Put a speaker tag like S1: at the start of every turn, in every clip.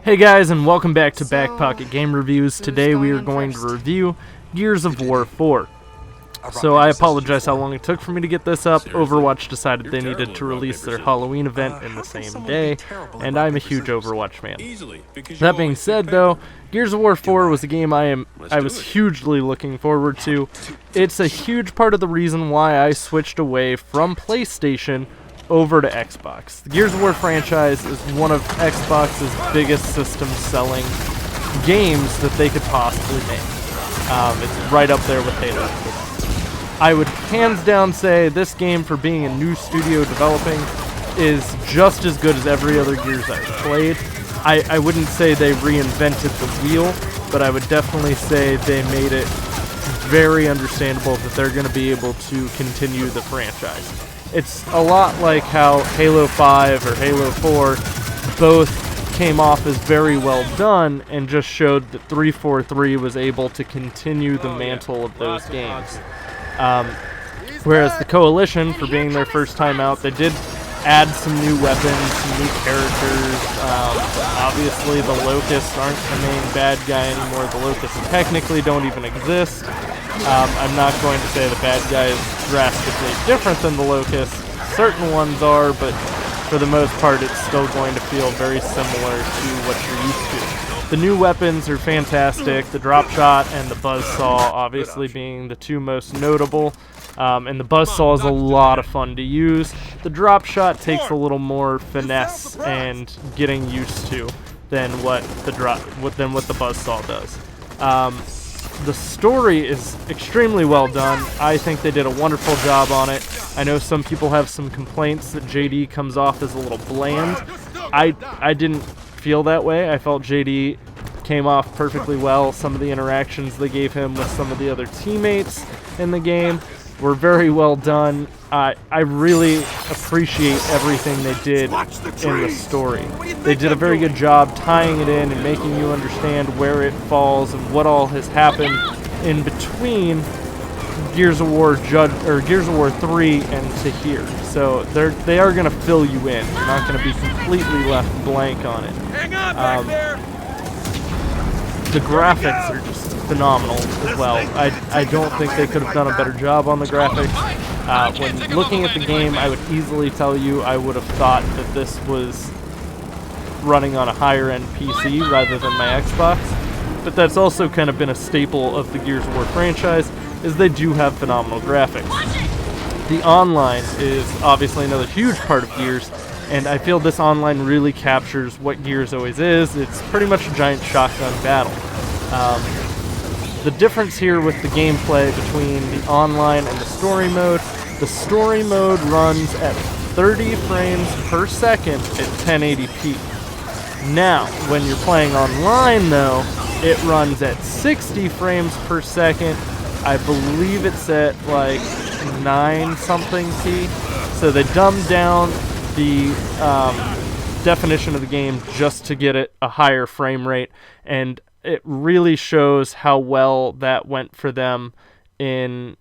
S1: Hey guys, and welcome back to Backpocket Game Reviews. Today we are going to review Gears of War 4. So I apologize how long it took for me to get this up. Overwatch decided they needed to release their Halloween event in the same day, and I'm a huge Overwatch fan. That being said though, Gears of War 4 was a game I was hugely looking forward to. It's a huge part of the reason why I switched away from PlayStation over to Xbox. The Gears of War franchise is one of Xbox's biggest system-selling games that they could possibly make. It's right up there with Halo. I would hands down say this game, for being a new studio developing, is just as good as every other Gears I've played. I wouldn't say they reinvented the wheel, but I would definitely say they made it very understandable that they're going to be able to continue the franchise. It's a lot like how Halo 5 or Halo 4 both came off as very well done and just showed that 343 was able to continue the mantle of those games. Whereas the Coalition, for being their first time out, they did add some new weapons, some new characters. Obviously the Locusts aren't the main bad guy anymore. The Locusts technically don't even exist. I'm not going to say the bad guy is drastically different than the Locusts. Certain ones are, but for the most part it's still going to feel very similar to what you're used to. The new weapons are fantastic, the drop shot and the buzzsaw obviously being the two most notable. And the buzzsaw is a lot of fun to use. The drop shot takes a little more finesse and getting used to than what the buzzsaw does. The story is extremely well done. I think they did a wonderful job on it. I know some people have some complaints that JD comes off as a little bland. I didn't feel that way. I felt JD came off perfectly well. Some of the interactions they gave him with some of the other teammates in the game were very well done. I really appreciate everything they did in the story. They did a very good job tying it in and making you understand where it falls and what all has happened in between Gears of War 3 and to here. So they are going to fill you in. You're not going to be completely left blank on it. The graphics are just phenomenal as well. I don't think they could have done a better job on the graphics. When looking at the game, I would easily tell you I would have thought that this was running on a higher end PC rather than my Xbox. But that's also kind of been a staple of the Gears of War franchise, is they do have phenomenal graphics. The online is obviously another huge part of Gears, and I feel this online really captures what Gears always is. It's pretty much a giant shotgun battle. The difference here with the gameplay between the online and the story mode runs at 30 frames per second at 1080p. Now, when you're playing online though, it runs at 60 frames per second. I believe it's at like 9 something P. So they dumbed down the definition of the game just to get it a higher frame rate, and it really shows how well that went for them in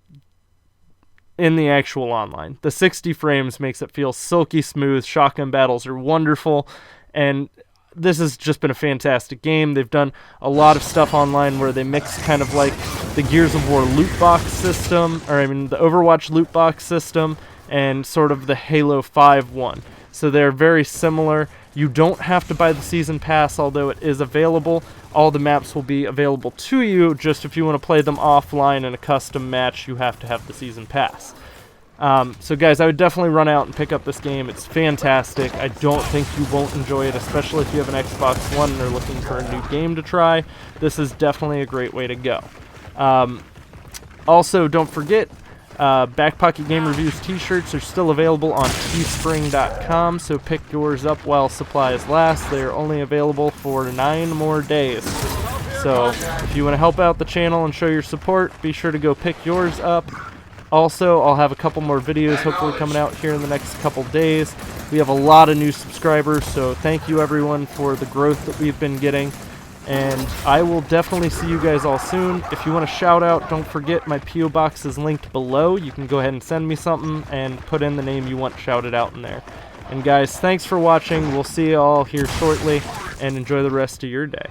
S1: the actual online. The 60 frames makes it feel silky smooth. Shotgun battles are wonderful, and this has just been a fantastic game. They've done a lot of stuff online where they mix kind of like the Gears of War loot box system, the Overwatch loot box system, and sort of the Halo 5 one. So they're very similar. You don't have to buy the season pass, although it is available. All the maps will be available to you. Just if you want to play them offline in a custom match, you have to have the season pass. So guys, I would definitely run out and pick up this game. It's fantastic. I don't think you won't enjoy it, especially if you have an Xbox One and are looking for a new game to try. This is definitely a great way to go. Also, don't forget, Backpocket Game Reviews t-shirts are still available on teespring.com, so pick yours up while supplies last. They are only available for 9 more days. So if you want to help out the channel and show your support, be sure to go pick yours up. Also, I'll have a couple more videos hopefully coming out here in the next couple days. We have a lot of new subscribers, so thank you everyone for the growth that we've been getting. And I will definitely see you guys all soon. If you want to shout out, don't forget my P.O Box is linked below. You can go ahead and send me something and put in the name you want shouted out in there. And guys, thanks for watching. We'll see you all here shortly. and enjoy the rest of your day.